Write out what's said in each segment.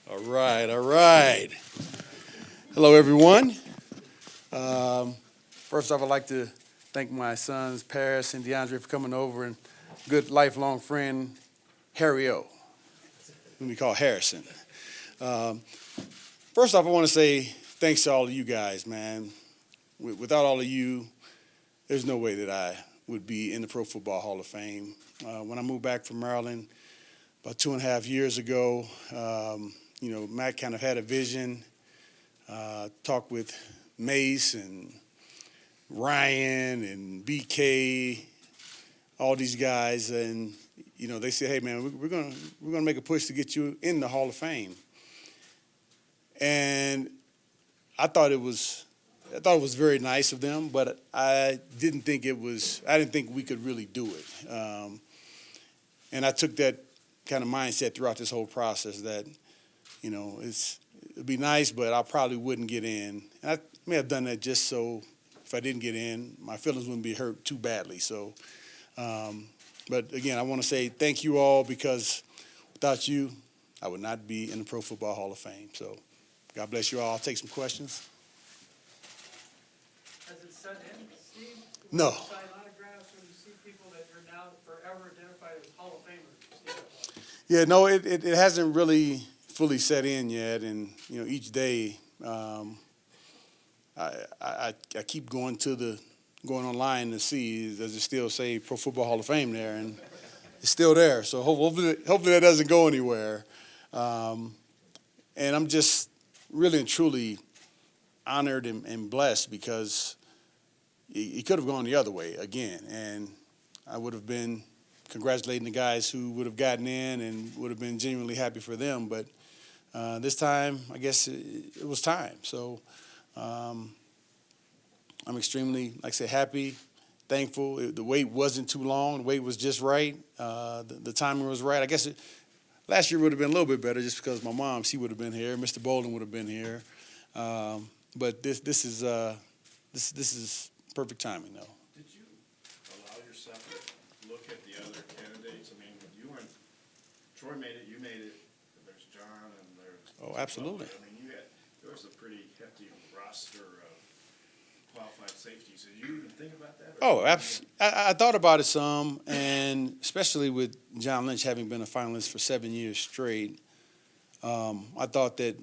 All right, all right. Hello, everyone. First off, I'd like to thank my sons, Paris and DeAndre, for coming over, and good lifelong friend, Harry O, whom we call Harrison. Um, First off, I want to say thanks to all of you guys, man. Without all of you, there's no way that I would be in the Pro Football Hall of Fame. When I moved back from Maryland about 2.5 years ago, Matt kind of had a vision, talked with Mace and Ryan and BK, all these guys, and they said, "Hey, man, we're gonna make a push to get you in the Hall of Fame." And I thought it was very nice of them, but I didn't think we could really do it. And I took that kind of mindset throughout this whole process that, it'd be nice, but I probably wouldn't get in. And I may have done that just so if I didn't get in, my feelings wouldn't be hurt too badly. So, but again, I want to say thank you all, because without you, I would not be in the Pro Football Hall of Fame. So God bless you all. I'll take some questions. Has it set in, Steve? No. You sign autographs when you see people that are now forever identified as Hall of Famers. Yeah, no, it hasn't really fully set in yet, and each day I keep going online to see, does it still say Pro Football Hall of Fame there, and it's still there. So hopefully that doesn't go anywhere. And I'm just really and truly honored and blessed, because it could have gone the other way again, and I would have been congratulating the guys who would have gotten in and would have been genuinely happy for them. But this time, I guess it was time. So I'm extremely, like I said, happy, thankful. The wait wasn't too long. The wait was just right. The timing was right. I guess last year would have been a little bit better, just because my mom, she would have been here. Mr. Bolden would have been here. But this is perfect timing, though. Did you allow yourself to look at the other candidates? I mean, Troy made it, you made it, there's John, and there's... Oh, absolutely. I mean, there was a pretty hefty roster of qualified safeties. Did you even think about that? Oh, I thought about it some, and especially with John Lynch having been a finalist for 7 years straight, I thought that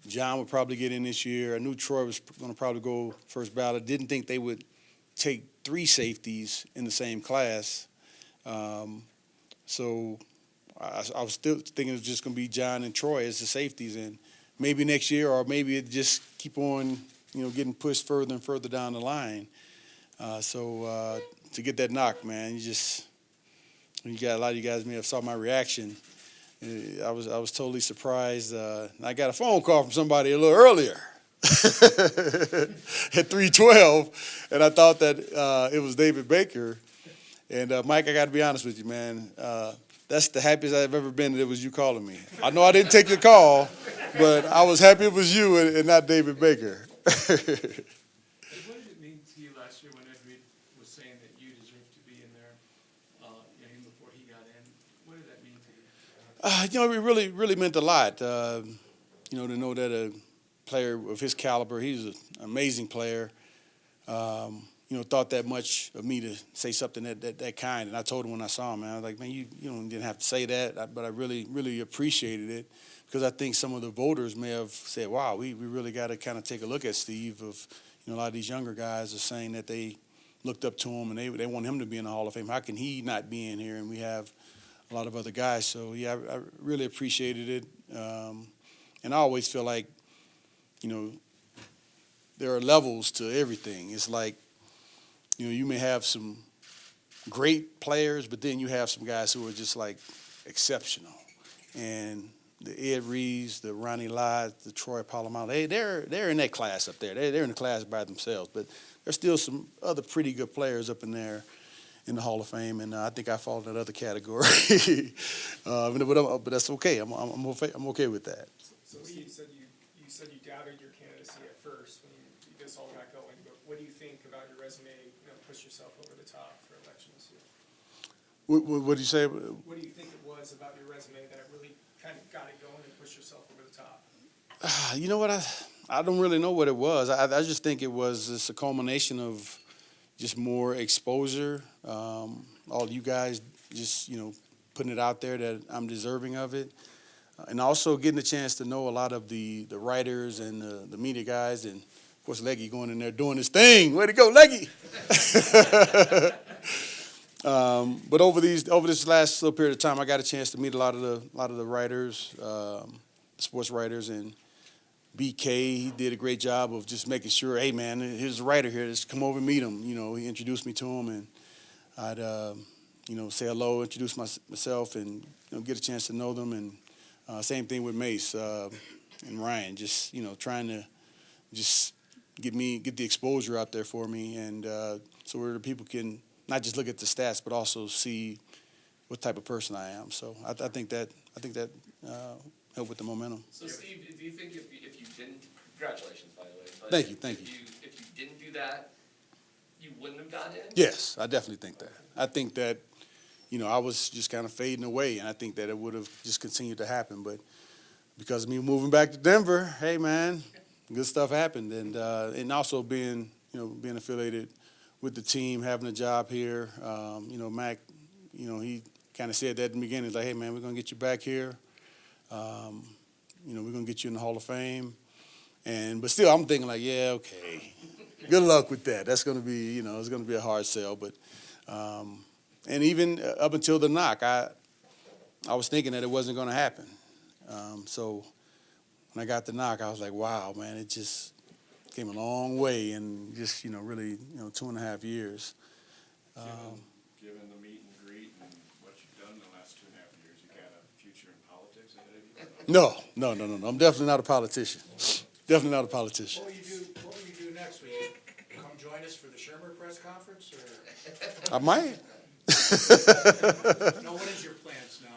John would probably get in this year. I knew Troy was going to probably go first ballot. Didn't think they would take 3 safeties in the same class. So I was still thinking it was just going to be John and Troy as the safeties, and maybe next year, or maybe it just keep on, getting pushed further and further down the line. So to get that knock, man, you got a lot of you guys may have saw my reaction. I was totally surprised. I got a phone call from somebody a little earlier at 3:12, and I thought that it was David Baker. And Mike, I got to be honest with you, man. That's the happiest I've ever been that it was you calling me. I know I didn't take your call, but I was happy it was you and not David Baker. What did it mean to you last year when Ed Reed was saying that you deserved to be in there, even before he got in? What did that mean to you? It really meant a lot. To know that a player of his caliber, he's an amazing player. Thought that much of me to say something that kind. And I told him when I saw him, man, I was like, man, you didn't have to say that, but I really appreciated it, because I think some of the voters may have said, wow, we really got to kind of take a look at Steve. A lot of these younger guys are saying that they looked up to him and they want him to be in the Hall of Fame. How can he not be in here? And we have a lot of other guys. So, yeah, I really appreciated it. And I always feel like, there are levels to everything. It's like, you may have some great players, but then you have some guys who are just like exceptional. And the Ed Reeves, the Ronnie Lott, the Troy Polamalu, they're in that class up there. They're in the class by themselves. But there's still some other pretty good players up in there in the Hall of Fame, and I think I fall in that other category. But that's okay. I'm okay with that. So Steve said you said you doubted your candidacy at first when you this all got going. But what do you think about your resume? Push yourself over the top for election this year. What do you say? What do you think it was about your resume that really kind of got it going and pushed yourself over the top? You know what? I don't really know what it was. I just think it was just a culmination of just more exposure. All you guys just, putting it out there that I'm deserving of it. And also getting a chance to know a lot of the writers and the media guys. And, of course, Leggy going in there doing his thing. Way to go, Leggy! But over this last little period of time, I got a chance to meet a lot of the writers, sports writers, and BK. He did a great job of just making sure, hey man, here's a writer here. Just come over and meet him. He introduced me to him, and I'd say hello, introduce myself, and get a chance to know them. And same thing with Mace and Ryan. Just trying to just get the exposure out there for me, and so where the people can not just look at the stats, but also see what type of person I am. So I think that helped with the momentum. So Steve, do you think if you didn't, congratulations by the way. But Thank you. If you didn't do that, you wouldn't have got in? Yes, I definitely think that. I think that, I was just kind of fading away, and I think that it would have just continued to happen. But because of me moving back to Denver, hey man, good stuff happened, and also being affiliated with the team, having a job here. Mac, he kind of said that in the beginning. He's like, hey man, we're gonna get you back here. We're gonna get you in the Hall of Fame. But still, I'm thinking like, yeah, okay. Good luck with that. That's gonna be, it's gonna be a hard sell. But and even up until the knock, I was thinking that it wasn't gonna happen. So when I got the knock, I was like, wow, man, it just came a long way in just, really, 2.5 years. Given the meet and greet and what you've done in the last 2.5 years, you got a future in politics ahead of you? No. I'm definitely not a politician. Definitely not a politician. What will you do next? Will you come join us for the Shermer press conference, or? I might. No, what is your plans now?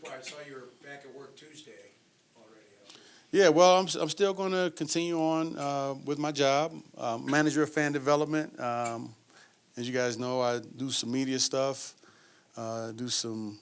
I saw you were back at work Tuesday already. Yeah, well, I'm still going to continue on with my job, manager of fan development. As you guys know, I do some media stuff, do some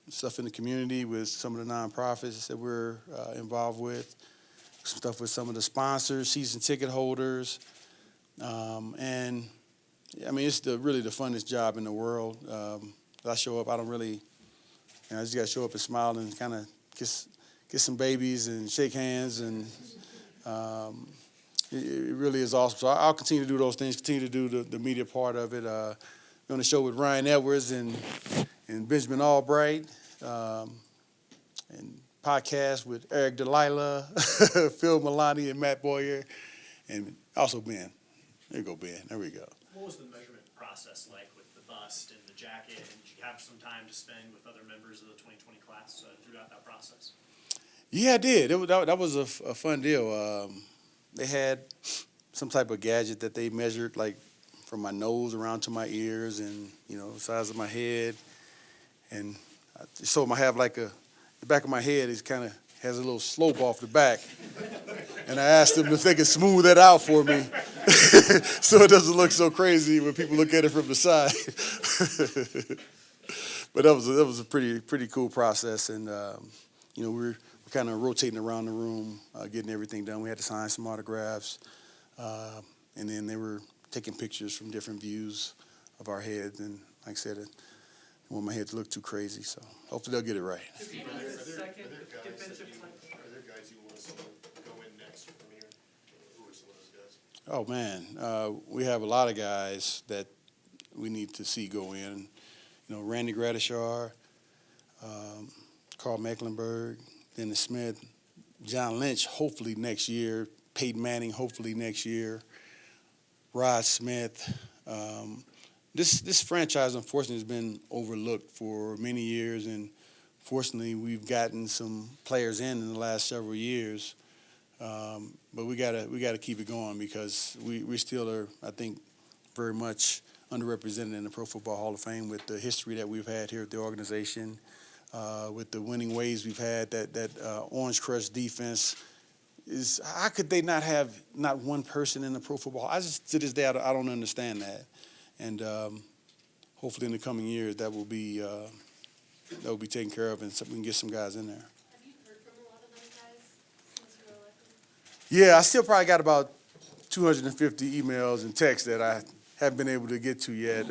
stuff in the community with some of the nonprofits that we're involved with, some stuff with some of the sponsors, season ticket holders, and I mean it's really the funnest job in the world. I show up, I don't really, I just got to show up and smile and kind of kiss some babies and shake hands, and it really is awesome. So I'll continue to do those things, continue to do the media part of it. On the show with Ryan Edwards and Benjamin Albright, and podcast with Eric Delilah, Phil Milani, and Matt Boyer, and also Ben. There you go, Ben. There we go. What was the measurement process like with the bust and the jacket? And did you have some time to spend with other members of the 2020 class throughout that process? Yeah, I did. That was a fun deal. They had some type of gadget that they measured, like from my nose around to my ears, and the size of my head. And I just told them I have the back of my head is kind of has a little slope off the back. And I asked them if they could smooth that out for me so it doesn't look so crazy when people look at it from the side. But that was a pretty cool process, and we're kind of rotating around the room, getting everything done. We had to sign some autographs, and then they were taking pictures from different views of our heads. And like I said, I didn't want my head to look too crazy, so hopefully they'll get it right. Are there guys you want to go in next from here? Who are some of those guys? Oh man, we have a lot of guys that we need to see go in. Randy Gradishar, Carl Mecklenburg, Dennis Smith, John Lynch, hopefully next year, Peyton Manning, hopefully next year, Rod Smith. This franchise, unfortunately, has been overlooked for many years, and fortunately, we've gotten some players in the last several years. But we gotta keep it going, because we still are, I think, very much underrepresented in the Pro Football Hall of Fame with the history that we've had here at the organization, with the winning ways we've had. That Orange Crush defense is, how could they not have not one person in the Pro Football? I just, to this day, I don't understand that. And hopefully in the coming years that will be taken care of, and so we can get some guys in there. Have you heard from a lot of Yeah, I still probably got about 250 emails and texts that I haven't been able to get to yet.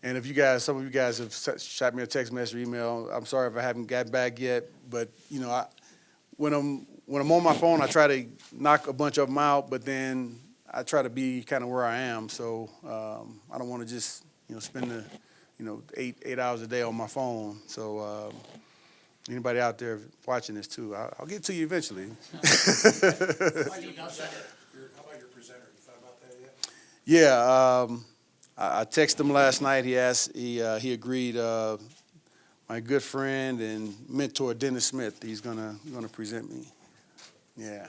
And if some of you guys have shot me a text message or email, I'm sorry if I haven't got back yet. But when I'm on my phone, I try to knock a bunch of them out, but then I try to be kind of where I am. So I don't want to just spend the 8 hours a day on my phone. So anybody out there watching this too, I'll get to you eventually. How about your presenter? You thought about that yet? Yeah, I texted him last night. He agreed. My good friend and mentor Dennis Smith, he's gonna present me. Yeah.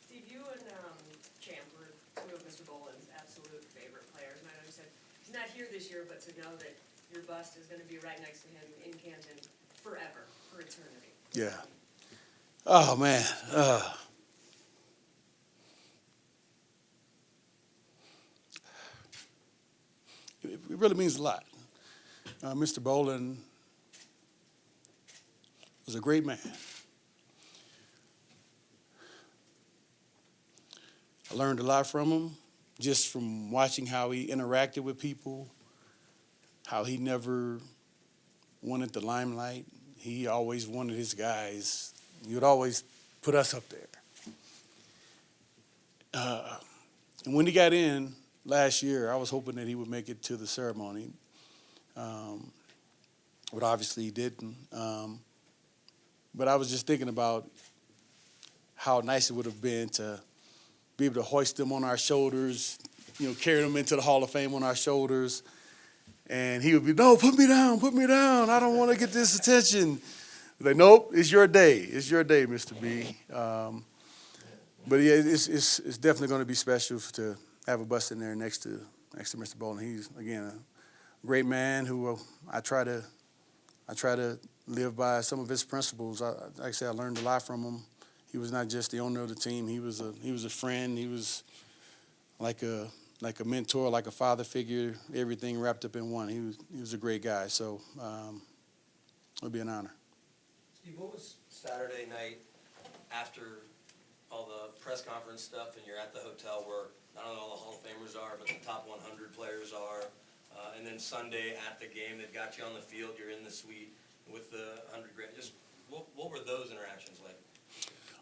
Steve, you and Champ were two of Mr. Boland's absolute favorite players, and I know you said he's not here this year, but to know that your bust is going to be right next to him in Canton forever, for eternity. Yeah. Oh man. It really means a lot. Mr. Boland was a great man. I learned a lot from him, just from watching how he interacted with people, how he never wanted the limelight. He always wanted his guys. He would always put us up there. And when he got in last year, I was hoping that he would make it to the ceremony. But obviously he didn't. But I was just thinking about how nice it would have been to be able to hoist them on our shoulders, carry them into the Hall of Fame on our shoulders. And he would be, no, put me down. I don't want to get this attention. Like, nope, it's your day. It's your day, Mr. B. But yeah, it's definitely going to be special to have a bust in there next to Mr. Boland. He's, again, a great man who I try to live by some of his principles. Like I said, I learned a lot from him. He was not just the owner of the team. He was a friend. He was like a mentor, like a father figure. Everything wrapped up in one. He was a great guy. So it'll be an honor. Steve, what was Saturday night after all the press conference stuff, and you're at the hotel where not only all the Hall of Famers are, but the top 100 players are, and then Sunday at the game that got you on the field, you're in the suite with the 100 grand. Just what were those interactions like?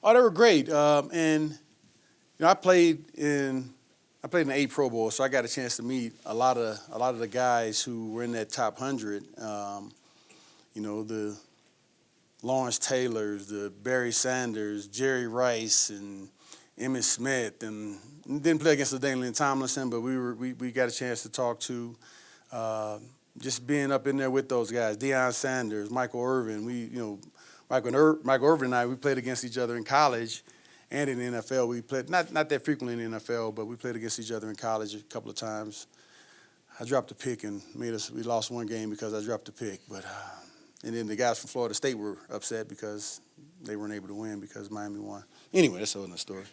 Oh, they were great. And I played in the 8 Pro Bowl, so I got a chance to meet a lot of the guys who were in that top 100. The Lawrence Taylors, the Barry Sanders, Jerry Rice, and Emmitt Smith, and didn't play against the Daniel Tomlinson, but we got a chance to talk to. Just being up in there with those guys, Deion Sanders, Michael Irvin. Michael Irvin and I, we played against each other in college and in the NFL. We played not that frequently in the NFL, but we played against each other in college a couple of times. I dropped a pick and we lost one game because I dropped a pick, but. And then the guys from Florida State were upset because they weren't able to win because Miami won. Anyway, that's another story.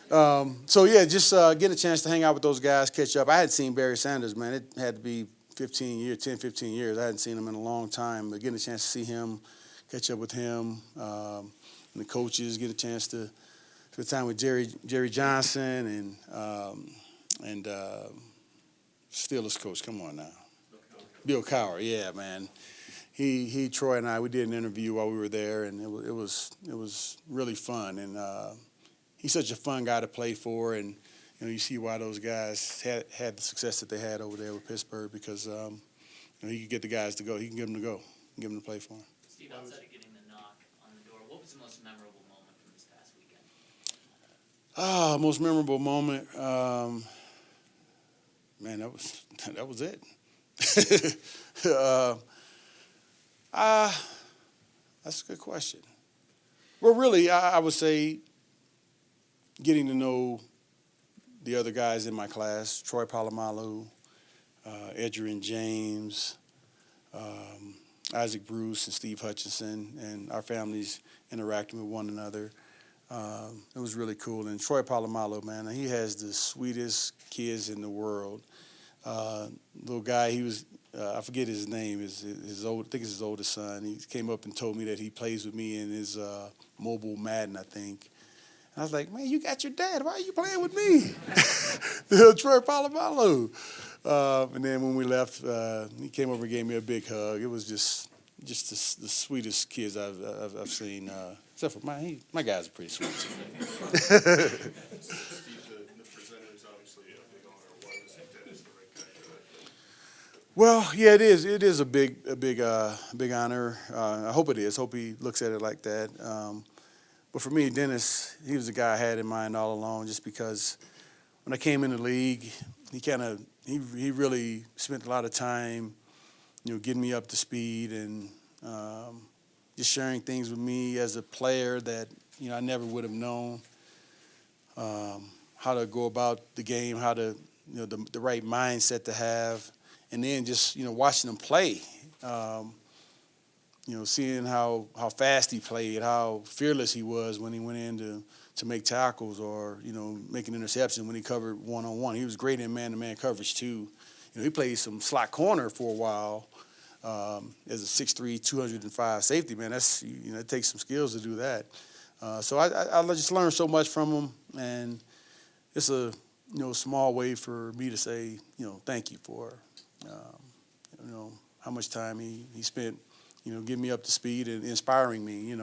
Just getting a chance to hang out with those guys, catch up. I hadn't seen Barry Sanders, man. It had to be 10, 15 years. I hadn't seen him in a long time. But getting a chance to see him, catch up with him, and the coaches, get a chance to spend time with Jerry Johnson and Steelers coach. Come on now. Bill Cowher, yeah, man. Troy and I, we did an interview while we were there, and it was really fun. And he's such a fun guy to play for, and you see why those guys had the success that they had over there with Pittsburgh because he could get the guys to go. He can get them to go, get them to play for him. Steve, outside of getting the knock on the door, what was the most memorable moment from this past weekend? Most memorable moment, man, that was it. That's a good question. Well, really, I would say getting to know the other guys in my class, Troy Polamalu, Edgerrin James, Isaac Bruce, and Steve Hutchinson, and our families interacting with one another. It was really cool. And Troy Polamalu, man, he has the sweetest kids in the world. Little guy, he was, I forget his name, I think it's his oldest son. He came up and told me that he plays with me in his mobile Madden, I think. I was like, man, you got your dad. Why are you playing with me? The Troy Polamalu. And then when we left, he came over and gave me a big hug. It was just the sweetest kids I've seen. Except for my guys are pretty sweet too. Steve, the presenter is obviously a big honor. Why was it Dennis the right guy for that? Well, yeah, it is. It is a big honor. I hope it is. Hope he looks at it like that. But for me, Dennis, he was the guy I had in mind all along. Just because when I came in the league, he really spent a lot of time, getting me up to speed and just sharing things with me as a player that I never would have known. How to go about the game, how to the right mindset to have. And then just, watching him play, seeing how fast he played, how fearless he was when he went in to make tackles or, make an interception when he covered one-on-one. He was great in man-to-man coverage, too. He played some slot corner for a while as a 6'3", 205 safety, man. That's, it takes some skills to do that. So I just learned so much from him, and it's a, small way for me to say, thank you for how much time he spent, getting me up to speed and inspiring me.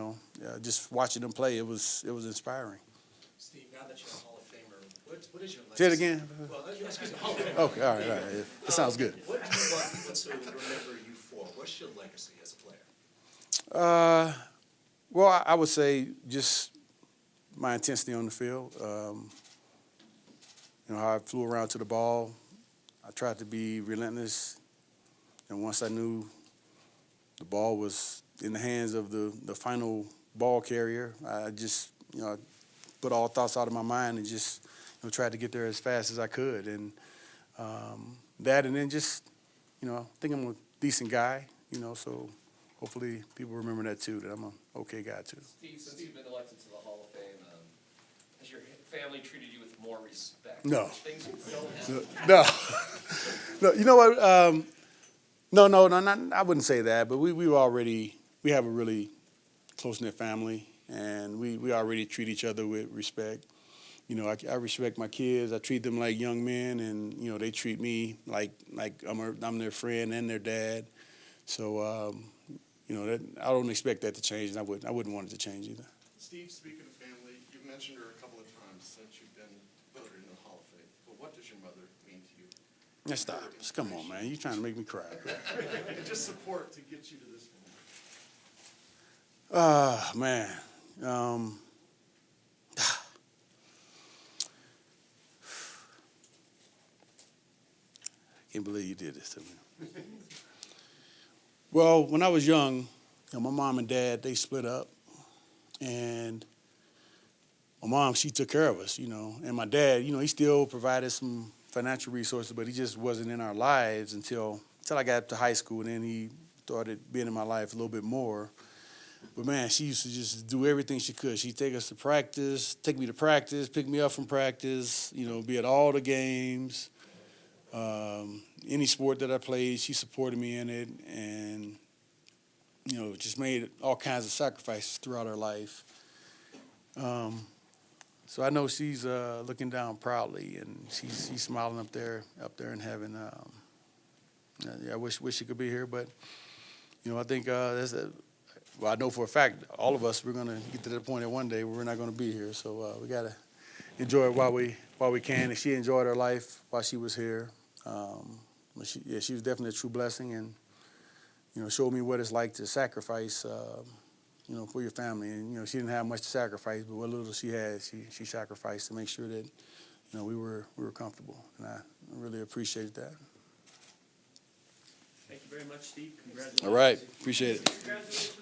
Just watching him play, it was inspiring. Steve, now that you're a Hall of Famer, what is your legacy? Say it again. Well, excuse me, Hall of Famer. Okay, all right. Yeah. That sounds good. What do you want people to remember you for? What's your legacy as a player? Well, I would say just my intensity on the field. How I flew around to the ball. I tried to be relentless. And once I knew the ball was in the hands of the final ball carrier, I just, put all thoughts out of my mind and just, tried to get there as fast as I could. And that, and then just, I think I'm a decent guy, so hopefully people remember that too, that I'm an okay guy too. Steve, since you've been elected to the Hall of Fame, has your family treated you with more respect? No. Things you don't have. No. You know what? No, I wouldn't say that. But we have a really close-knit family, and we already treat each other with respect. I respect my kids. I treat them like young men, and they treat me like I'm their friend and their dad. So that I don't expect that to change, and I wouldn't want it to change either. Steve, speaking of family, you've mentioned her a couple of times since you've been voted in the Hall of Fame. But what does your mother mean to you? Now stop. Just come on, man. You're trying to make me cry. Just support to get you to this moment. Man. Can't believe you did this to me. Well, when I was young, my mom and dad, they split up. And my mom, she took care of us, And my dad, he still provided some financial resources, but he just wasn't in our lives until I got to high school, and then he started being in my life a little bit more. But, man, she used to just do everything she could. She'd take me to practice, pick me up from practice, be at all the games. Any sport that I played, she supported me in it, and, just made all kinds of sacrifices throughout her life. So I know she's looking down proudly, and she's smiling up there in heaven. I wish she could be here, but I think I know for a fact all of us, we're gonna get to that point at one day where we're not gonna be here. So we gotta enjoy it while we can. And she enjoyed her life while she was here. She was definitely a true blessing, and showed me what it's like to sacrifice. For your family. And, she didn't have much to sacrifice, but what little she had, she sacrificed to make sure that, we were comfortable. And I really appreciated that. Thank you very much, Steve. Congratulations. All right. Appreciate it. Congratulations.